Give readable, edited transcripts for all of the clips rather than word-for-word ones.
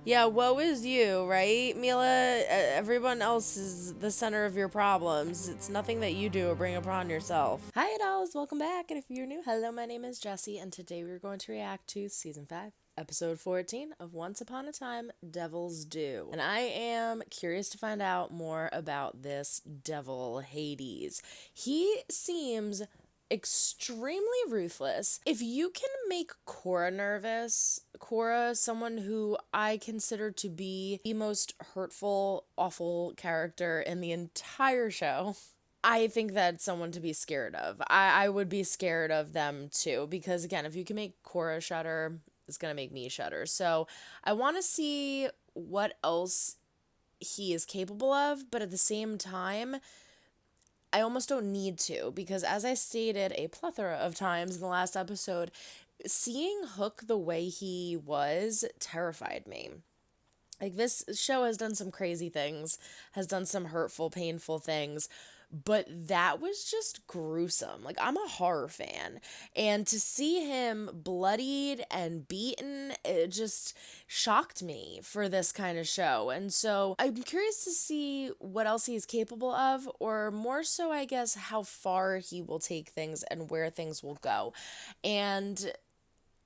Yeah, woe is you, right, Mila? Everyone else is the center of your problems. It's nothing that you do or bring upon yourself. Hi, dolls. Welcome back. And if you're new, hello, my name is Jessie, and today we're going to react to Season 5, Episode 14 of Once Upon a Time, Devil's Due. And I am curious to find out more about this devil, Hades. He seems extremely ruthless. If you can make Cora nervous, Cora, someone who I consider to be the most hurtful, awful character in the entire show, I think that's someone to be scared of. I would be scared of them too, because again, if you can make Cora shudder, it's gonna make me shudder. So I want to see what else he is capable of, but at the same time, I almost don't need to, because as I stated a plethora of times in the last episode, seeing Hook the way he was terrified me. Like, this show has done some crazy things, has done some hurtful, painful things, but that was just gruesome. Like, I'm a horror fan, and to see him bloodied and beaten, it just shocked me for this kind of show. And so I'm curious to see what else he's capable of, or more so, I guess, how far he will take things and where things will go. And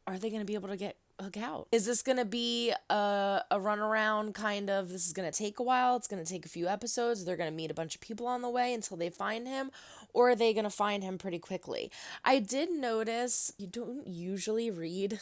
are they going to be able to get Hook out? Is this going to be a runaround kind of, this is going to take a while, it's going to take a few episodes, they're going to meet a bunch of people on the way until they find him, or are they going to find him pretty quickly? I did notice you don't usually read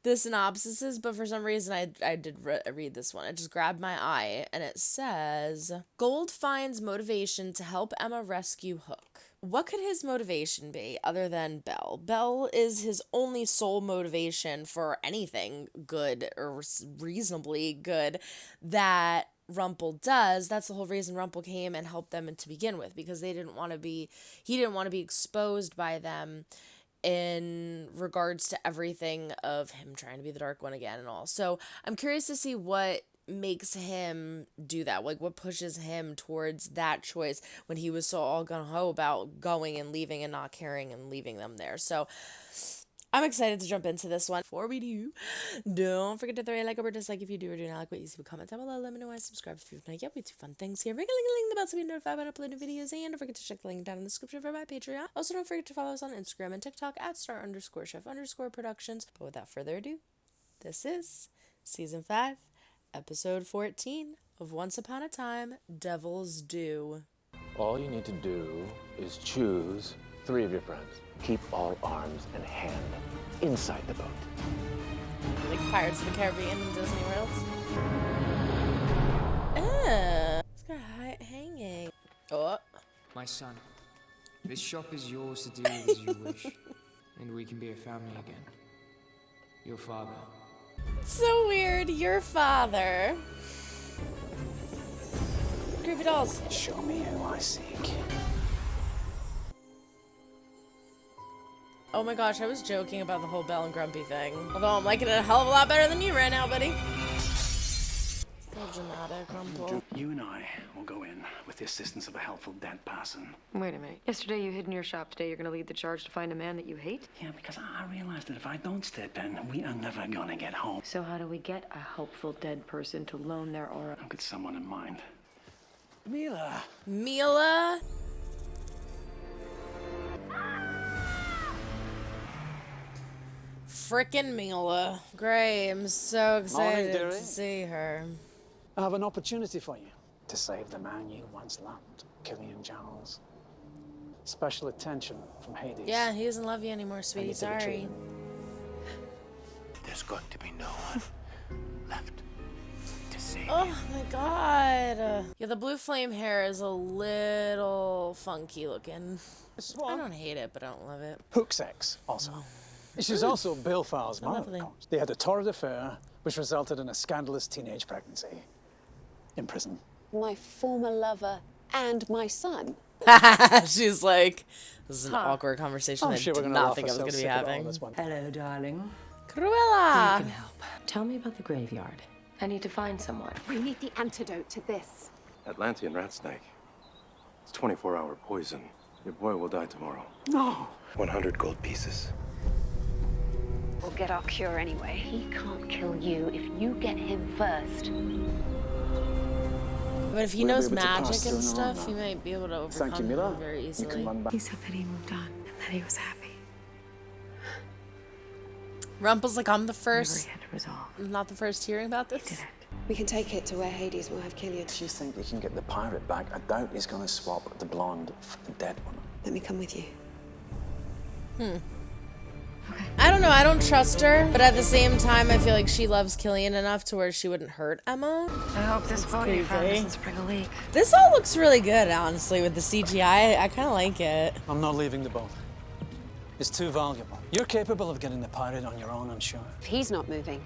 the synopsises, but for some reason I did read this one. It just grabbed my eye, and it says, Gold finds motivation to help Emma rescue Hook. What could his motivation be other than Belle? Belle is his only sole motivation for anything good or reasonably good that Rumple does. That's the whole reason Rumple came and helped them to begin with, because he didn't want to be exposed by them in regards to everything of him trying to be the Dark One again and all. So I'm curious to see what makes him do that, like what pushes him towards that choice when he was so all gung-ho about going and leaving and not caring and leaving them there. So I'm excited to jump into this one. Before we do, don't forget to throw a like or dislike if you do or do not like what you see. Comment down below, let me know why. Subscribe if you've not yet. We do fun things here. Ring the bell to be notified when I upload new videos, and don't forget to check the link down in the description for my Patreon. Also, don't forget to follow us on Instagram and TikTok at star_chef_productions. But without further ado, this is Season 5, Episode 14 of Once Upon a Time, Devil's Due. All you need to do is choose 3 of your friends. Keep all arms and hand inside the boat. Like Pirates of the Caribbean and Disney World. It's got hanging. Oh. My son, this shop is yours to do as you wish, and we can be a family again. Your father. So weird. Your father. Creepy dolls. Show me who I seek. Oh my gosh, I was joking about the whole Belle and Grumpy thing. Although I'm liking it a hell of a lot better than you right now, buddy. So dramatic, Rumple. You and I will go in with the assistance of a helpful dead person. Wait a minute. Yesterday you hid in your shop. Today you're going to lead the charge to find a man that you hate? Yeah, because I realized that if I don't step in, we are never gonna get home. So how do we get a helpful dead person to loan their aura? I've got someone in mind. Mila. Mila? Frickin' Mila. Great, I'm so excited dearie. to see her. I have an opportunity for you to save the man you once loved, Killian Giles. Special attention from Hades. Yeah, he doesn't love you anymore, sweetie. need to retrieve Sorry. him. There's going to be no one left to save Oh you. my god. Yeah, the blue flame hair is a little funky looking. I don't hate it, but I don't love it. Hook's ex, also. She's also Bilfar's mother, lovely. of course. They had a torrid affair, which resulted in a scandalous teenage pregnancy. In prison. My former lover and my son. She's like, this is an awkward conversation I sure we're did gonna not laugh think I was going to ourselves be sick of it all having. this one. Hello, darling. Cruella! can help. Tell me about the graveyard. I need to find someone. We need the antidote to this. Atlantean rat snake. It's 24-hour poison. Your boy will die tomorrow. No. 100 gold pieces. We'll get our cure anyway. He can't kill you if you get him first. But if he We'll be knows able to pass magic through and and stuff, on he now. might be able to Thank you, overcome Mila. him very You easily. can run back. He said that he moved on and that he was happy. Rumple's like, I'm the Whatever first, he had to resolve. not the first hearing about this. Did it. We can take it to where Hades will have Killian. If you think you can get the pirate back, I doubt he's going to swap the blonde for the dead one. Let me come with you. I don't know, I don't trust her, but at the same time, I feel like she loves Killian enough to where she wouldn't hurt Emma. I hope this boat you found creepy. doesn't spring a leak. This all looks really good, honestly, with the CGI. I kind of like it. I'm not leaving the boat. It's too valuable. You're capable of getting the pirate on your own, I'm sure. If he's not moving,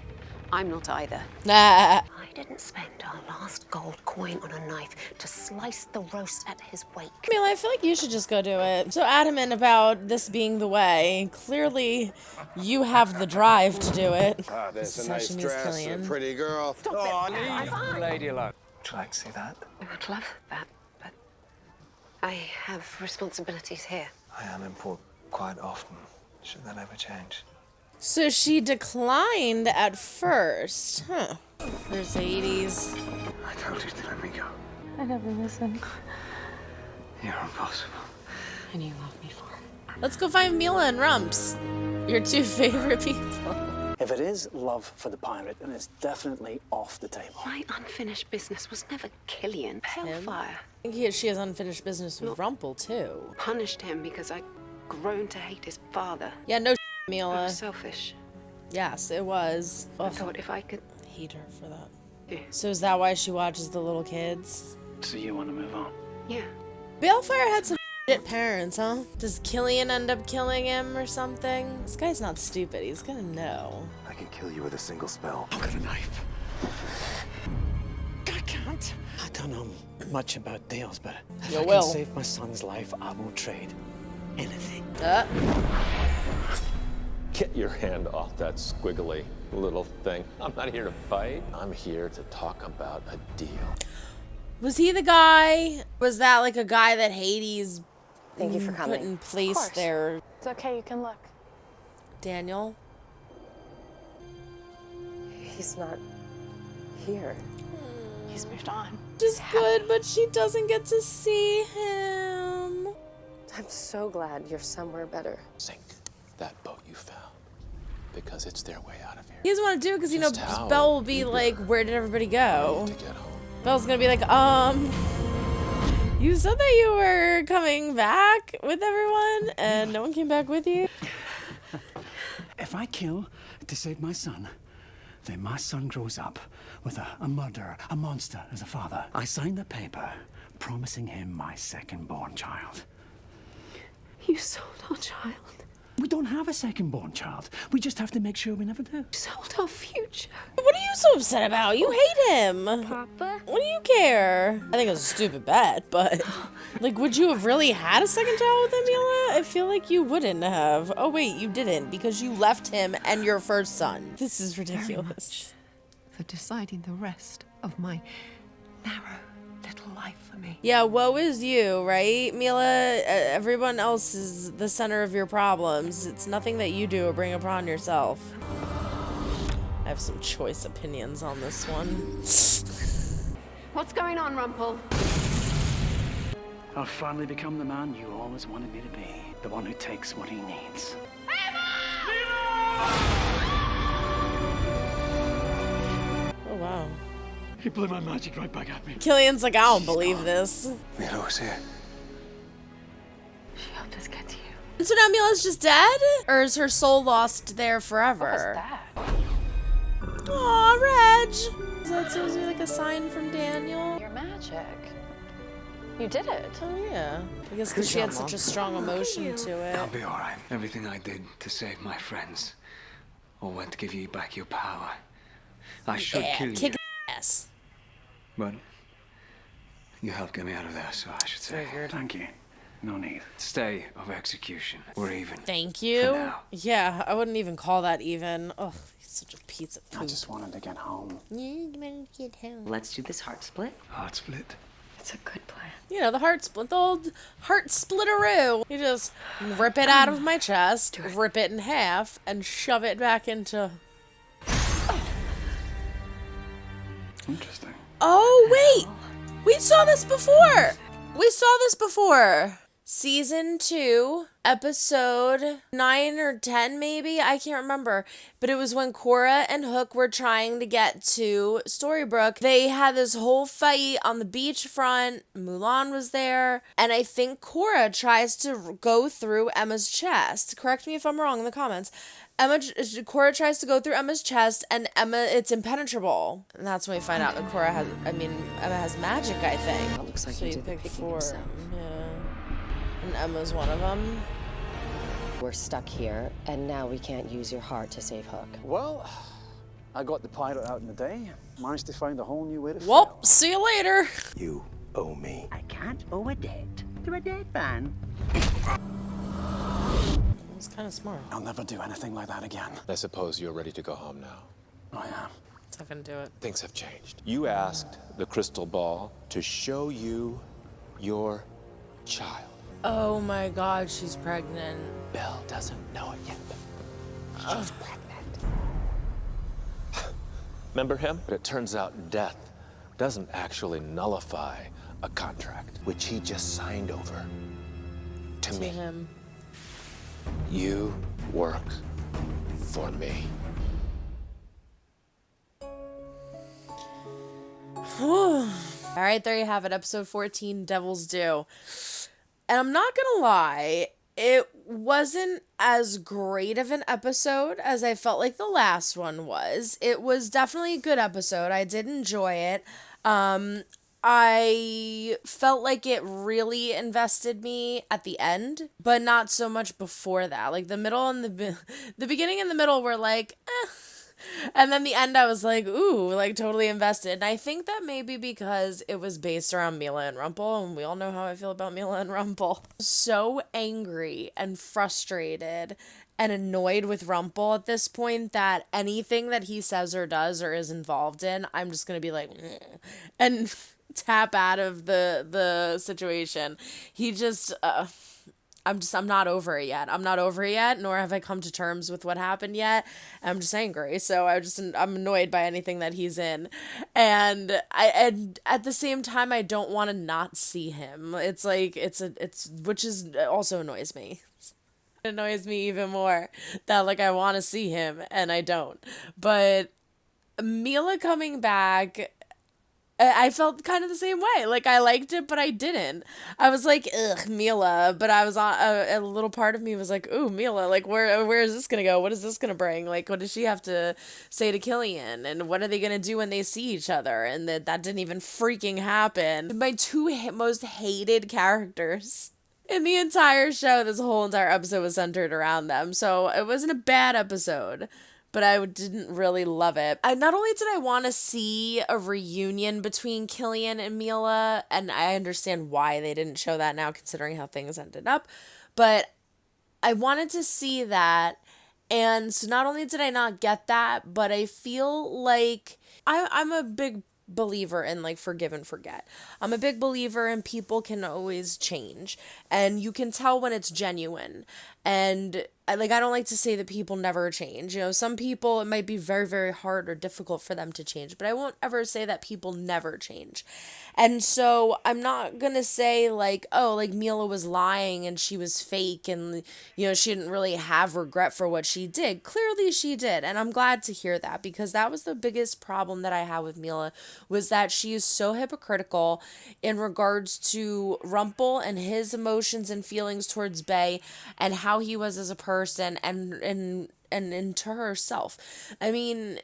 I'm not either. Nah. I didn't spend our last gold coin on a knife to slice the roast at his wake. Mila, I feel like you should just go do it. So adamant about this being the way. Clearly, you have the drive to do it. Ah, This there's is a how nice she meets dress, a Killian. pretty girl. Lady alone. Would you like to see that? I would love that, but I have responsibilities here. I am in port quite often. Should that ever change? So she declined at first. Huh. There's Hades. I told you to let me go. I never listened. You're impossible. And you love me for it. Let's go find Mila and Rumps. Your two favorite people. If it is love for the pirate, then it's definitely off the table. My unfinished business was never Killian. Hellfire. I think she has unfinished business with Rumple, too. Punished him because I'd grown to hate his father. Yeah, no I Mila. was selfish. Yes, it was. I Ugh, thought if I could... hate her for that. Yeah. So is that why she watches the little kids? So you want to move on? Yeah. Balefire had some shit parents, huh? Does Killian end up killing him or something? This guy's not stupid. He's gonna know. I can kill you with a single spell. I've got a knife. I can't. I don't know much about deals, but if You I will. can save my son's life, I will trade anything. Get your hand off that squiggly little thing. I'm not here to fight. I'm here to talk about a deal. Was he the guy? Was that like a guy that Hades Thank you for put coming. in place course. there? It's okay, you can look. Daniel? He's not here. He's moved on. Just good, but she doesn't get to see him. I'm so glad you're somewhere better. Sink that boat you found, because it's their way out of here. He doesn't want to do it because, you know, Just how Belle will be eager like, where did everybody go? To get home. Belle's gonna be like, you said that you were coming back with everyone and no one came back with you? If I kill to save my son, then my son grows up with a murderer, a monster as a father. I signed the paper promising him my second-born child. You sold our child. We don't have a second-born child. We just have to make sure we never do. You sold our future. What are you so upset about? You hate him. Papa? What do you care? I think it was a stupid bet, but like, would you have really had a second child with Emilia? I feel like you wouldn't have. Oh wait, you didn't because you left him and your first son. This is ridiculous. For deciding the rest of my narrow little life for me. Yeah, woe is you, right, Mila? Everyone else is the center of your problems. It's nothing that you do or bring upon yourself. I have some choice opinions on this one. What's going on, Rumple? I've finally become the man you always wanted me to be. The one who takes what he needs. Oh, wow. He blew my magic right back at me. Killian's like, I don't believe this. Mila was here. She helped us get to you. So now Mila's just dead? Or is her soul lost there forever? That. Aw, Reg! Is that supposed to be like a sign from Daniel? Your magic. You did it. Oh, yeah. I guess because she had such a strong emotion to it. I'll be all right. Everything I did to save my friends, or went to give you back your power. I should Yeah, kill you, kick ass. but you helped get me out of there, so I should say. Thank you. No need. Stay of execution. We're even. Thank you. For now. Yeah, I wouldn't even call that even. Oh, he's such a piece of I poop. just wanted to get home. You want to get home. Let's do this heart split. Heart split. It's a good plan. You know, the old heart splitteroo. You just rip it out of my chest, rip it in half, and shove it back into... Interesting. Oh, wait! We saw this before! Season 2, episode 9 or 10 maybe? I can't remember. But it was when Cora and Hook were trying to get to Storybrooke. They had this whole fight on the beachfront. Mulan was there. And I think Cora tries to go through Emma's chest. Correct me if I'm wrong in the comments. Cora tries to go through Emma's chest, and it's impenetrable. And that's when we find out that Emma has magic, I think. That looks like So he you did the picked picking 4. himself. Yeah. And Emma's one of them. We're stuck here, and now we can't use your heart to save Hook. Well, I got the pirate out in the day. Managed to find a whole new way to Well, fail. see you later. You owe me. I can't owe a debt to a dead man. It's kind of smart. I'll never do anything like that again. I suppose you're ready to go home now. I am. It's not gonna do it. Things have changed. You asked the crystal ball to show you your child. Oh my god, she's pregnant. Belle doesn't know it yet. She's pregnant. Remember him? But it turns out death doesn't actually nullify a contract, which he just signed over to me. Him. You work for me. Alright, there you have it. Episode 14, Devil's Due. And I'm not gonna lie, it wasn't as great of an episode as I felt like the last one was. It was definitely a good episode. I did enjoy it. I felt like it really invested me at the end, but not so much before that. Like the middle and the beginning and the middle were like, eh. And then the end, I was like, ooh, like totally invested. And I think that maybe because it was based around Mila and Rumple, and we all know how I feel about Mila and Rumple. So angry and frustrated and annoyed with Rumple at this point that anything that he says or does or is involved in, I'm just going to be like, and tap out of the situation. He just... I'm not over it yet. I'm not over it yet, nor have I come to terms with what happened yet. I'm just angry. So I'm annoyed by anything that he's in. And at the same time, I don't want to not see him. It's like, which is also annoys me. It annoys me even more that like I want to see him and I don't. But Mila coming back, I felt kind of the same way. Like, I liked it, but I didn't. I was like, ugh, Mila. But I was on a little part of me was like, ooh, Mila. Like, where is this going to go? What is this going to bring? Like, what does she have to say to Killian? And what are they going to do when they see each other? And that didn't even freaking happen. My two most hated characters in the entire show, this whole entire episode was centered around them. So it wasn't a bad episode, but I didn't really love it. Not only did I want to see a reunion between Killian and Mila, and I understand why they didn't show that now considering how things ended up, but I wanted to see that. And so not only did I not get that, but I feel like I'm a big believer in like forgive and forget. I'm a big believer in people can always change, and you can tell when it's genuine. And I don't like to say that people never change. You know, some people, it might be very, very hard or difficult for them to change, but I won't ever say that people never change. And so I'm not going to say like, oh, like Mila was lying and she was fake and, you know, she didn't really have regret for what she did. Clearly she did. And I'm glad to hear that, because that was the biggest problem that I had with Mila, was that she is so hypocritical in regards to Rumple and his emotions and feelings towards Bay and how he was as a person and into herself. I mean,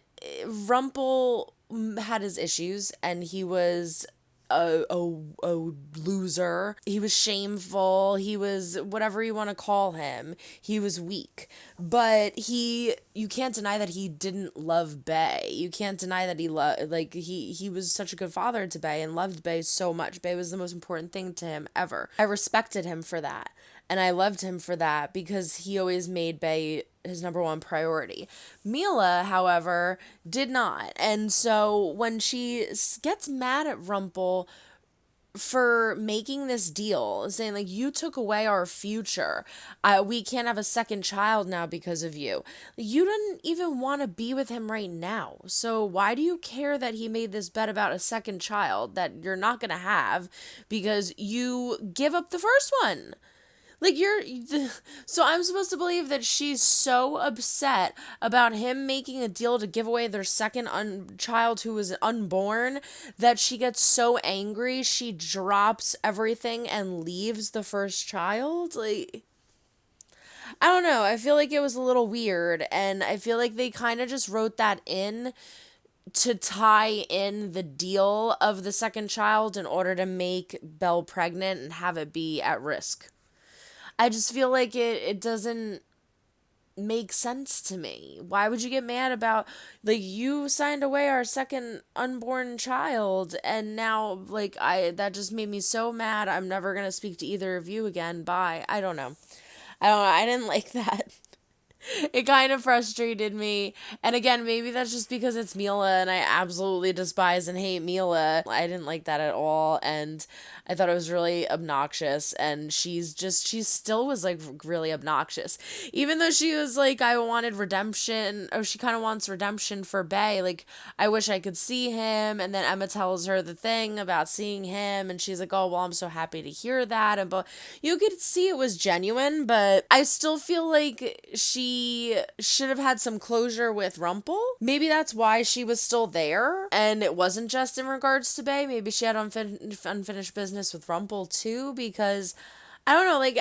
Rumple had his issues and he was a loser. He was shameful. He was whatever you want to call him. He was weak. But you can't deny that he didn't love Bay. You can't deny that he was such a good father to Bay and loved Bay so much. Bay was the most important thing to him ever. I respected him for that. And I loved him for that because he always made Bay his number one priority. Mila, however, did not. And so when she gets mad at Rumple for making this deal, saying like, you took away our future. We can't have a second child now because of you. You didn't even want to be with him right now. So why do you care that he made this bet about a second child that you're not going to have because you give up the first one? Like, so I'm supposed to believe that she's so upset about him making a deal to give away their second child who was unborn that she gets so angry she drops everything and leaves the first child? Like, I don't know. I feel like it was a little weird, and I feel like they kind of just wrote that in to tie in the deal of the second child in order to make Belle pregnant and have it be at risk. I just feel like it doesn't make sense to me. Why would you get mad about, like, you signed away our second unborn child, and now, like, that just made me so mad. I'm never going to speak to either of you again. Bye. I don't know. I didn't like that. It kind of frustrated me. And again, maybe that's just because it's Mila and I absolutely despise and hate Mila. I didn't like that at all. And I thought it was really obnoxious. And she still was like really obnoxious. Even though she was like, I wanted redemption, or she kind of wants redemption for Bae. Like, I wish I could see him. And then Emma tells her the thing about seeing him. And she's like, oh, well, I'm so happy to hear that. And but you could see it was genuine, but I still feel like she should have had some closure with Rumpel. Maybe that's why she was still there, and it wasn't just in regards to Bae. Maybe she had unfinished business with Rumpel too, because I don't know, like,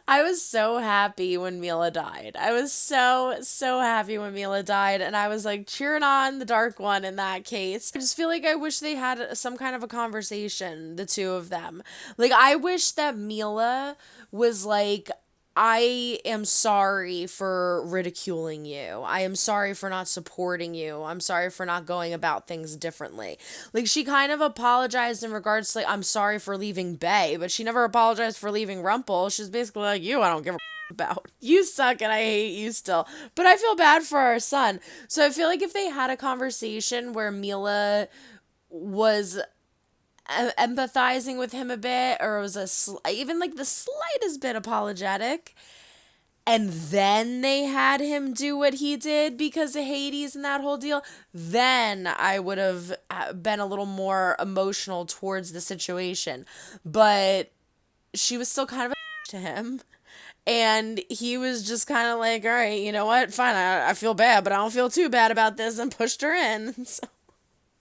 I was so happy when Mila died. I was so happy when Mila died, and I was like cheering on the Dark One in that case. I just feel like I wish they had some kind of a conversation, the two of them. Like, I wish that Mila was like, I am sorry for ridiculing you. I am sorry for not supporting you. I'm sorry for not going about things differently. Like, she kind of apologized in regards to, like, I'm sorry for leaving Bae, but she never apologized for leaving Rumpel. She's basically like, you, I don't give a about. You suck and I hate you still. But I feel bad for our son. So I feel like if they had a conversation where Mila was empathizing with him a bit, or was even like the slightest bit apologetic, and then they had him do what he did because of Hades and that whole deal, then I would have been a little more emotional towards the situation. But she was still kind of a to him, and he was just kind of like, all right, you know what, fine, I feel bad, but I don't feel too bad about this, and pushed her in. So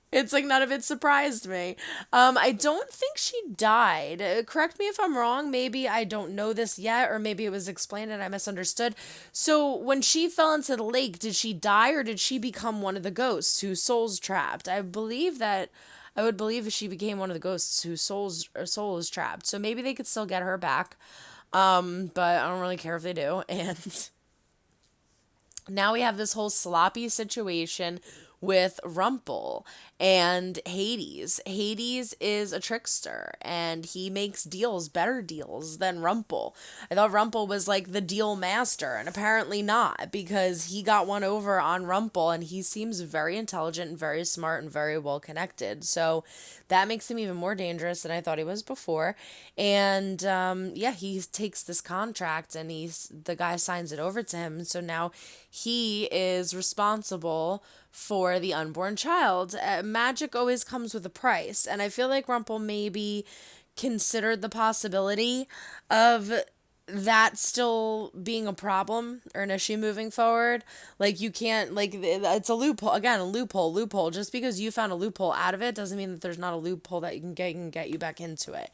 it's like none of it surprised me. I don't think she died. Correct me if I'm wrong. Maybe I don't know this yet, or maybe it was explained and I misunderstood. So when she fell into the lake, did she die, or did she become one of the ghosts whose soul's trapped? I would believe she became one of the ghosts whose soul is trapped. So maybe they could still get her back. But I don't really care if they do. And now we have this whole sloppy situation with Rumpel and Hades. Hades is a trickster, and he makes better deals than Rumpel. I thought Rumpel was like the deal master, and apparently not, because he got one over on Rumpel, and he seems very intelligent and very smart and very well connected. So that makes him even more dangerous than I thought he was before. And he takes this contract, and the guy signs it over to him. So now he is responsible for the unborn child. Magic always comes with a price, and I feel like Rumpel maybe considered the possibility of that still being a problem or an issue moving forward. Like, you can't, like, it's a loophole. Again, a loophole. Just because you found a loophole out of it doesn't mean that there's not a loophole that can get you back into it.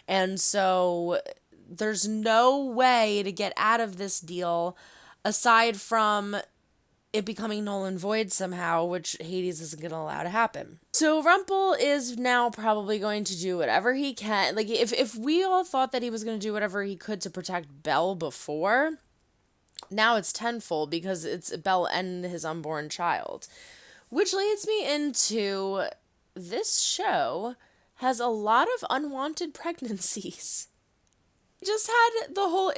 And so there's no way to get out of this deal aside from it becoming null and void somehow, which Hades isn't going to allow to happen. So Rumpel is now probably going to do whatever he can. Like, if we all thought that he was going to do whatever he could to protect Belle before, now it's tenfold, because it's Belle and his unborn child. Which leads me into, this show has a lot of unwanted pregnancies. just had the whole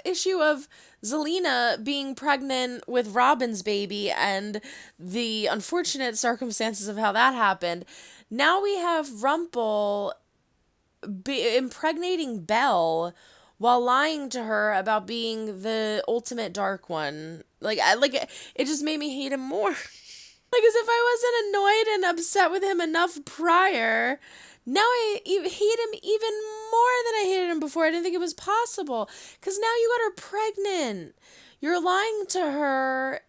issue of Zelina being pregnant with Robin's baby and the unfortunate circumstances of how that happened. Now we have Rumple impregnating Belle while lying to her about being the ultimate dark one. It just made me hate him more. Like, as if I wasn't annoyed and upset with him enough prior, now I hate him even more than I hated him before. I didn't think it was possible. Because now you got her pregnant. You're lying to her,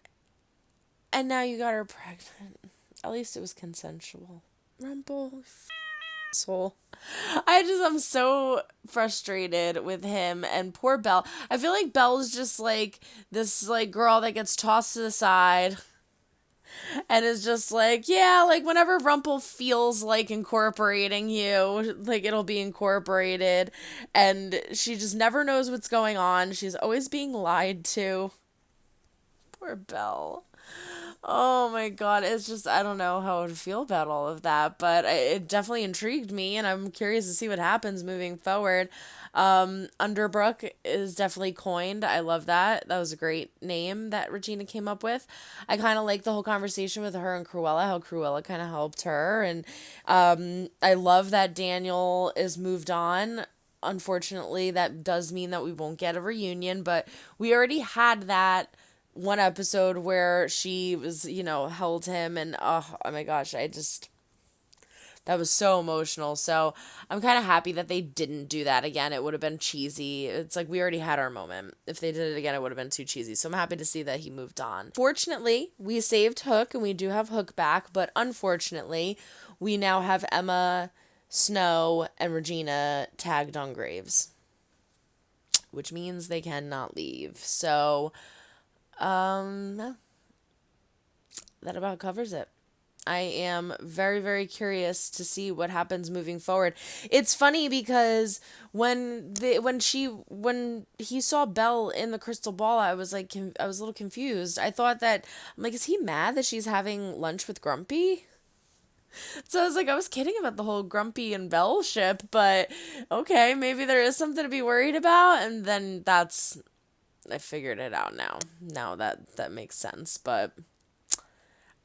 and now you got her pregnant. At least it was consensual. Rumple, asshole. I'm so frustrated with him and poor Belle. I feel like Belle's just like this like girl that gets tossed to the side and is just like, yeah, like whenever Rumple feels like incorporating you, like it'll be incorporated, and she just never knows what's going on. She's always being lied to. Poor Belle. Oh my god, it's just, I don't know how I would feel about all of that, but it definitely intrigued me, and I'm curious to see what happens moving forward. Underbrook is definitely coined. I love that. That was a great name that Regina came up with. I kind of like the whole conversation with her and Cruella, how Cruella kind of helped her, and I love that Daniel is moved on. Unfortunately, that does mean that we won't get a reunion, but we already had that one episode where she was, held him, and oh my gosh, that was so emotional. So I'm kind of happy that they didn't do that again. It would have been cheesy. It's like we already had our moment. If they did it again, it would have been too cheesy. So I'm happy to see that he moved on. Fortunately, we saved Hook, and we do have Hook back, but unfortunately, we now have Emma, Snow, and Regina tagged on Graves, which means they cannot leave. So that about covers it. I am very, very curious to see what happens moving forward. It's funny because when he saw Belle in the crystal ball, I was like, I was a little confused. I thought that, I'm like, is he mad that she's having lunch with Grumpy? So I was like, I was kidding about the whole Grumpy and Belle ship, but okay, maybe there is something to be worried about. And then I figured it out now. Now that makes sense, but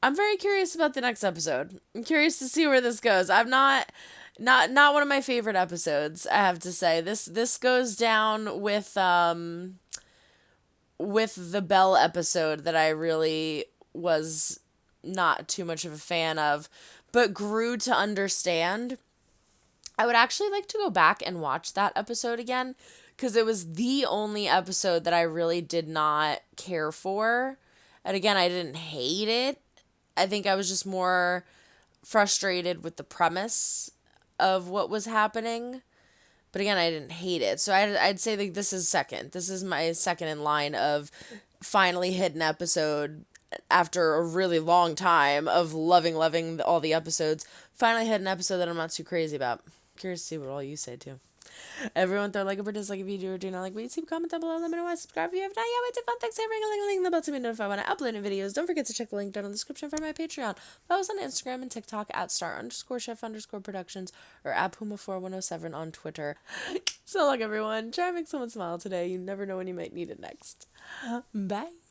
I'm very curious about the next episode. I'm curious to see where this goes. I'm not one of my favorite episodes, I have to say. This goes down with the Belle episode that I really was not too much of a fan of, but grew to understand. I would actually like to go back and watch that episode again, because it was the only episode that I really did not care for. And again, I didn't hate it. I think I was just more frustrated with the premise of what was happening. But again, I didn't hate it. So I'd say like this is second. This is my second in line of finally hit an episode after a really long time of loving all the episodes. Finally hit an episode that I'm not too crazy about. Curious to see what all you say too. Everyone throw a like or dislike if you do or do not like what you see. Comment down below. Let me know why. Subscribe if you have not yet. Wait to fun. Thanks. Ring a ling the bell to be notified when I upload new videos. Don't forget to check the link down in the description for my Patreon. Follow us on Instagram and TikTok at @star_chef_productions or @Puma4107 on Twitter. So look, everyone, try and make someone smile today. You never know when you might need it next. Bye.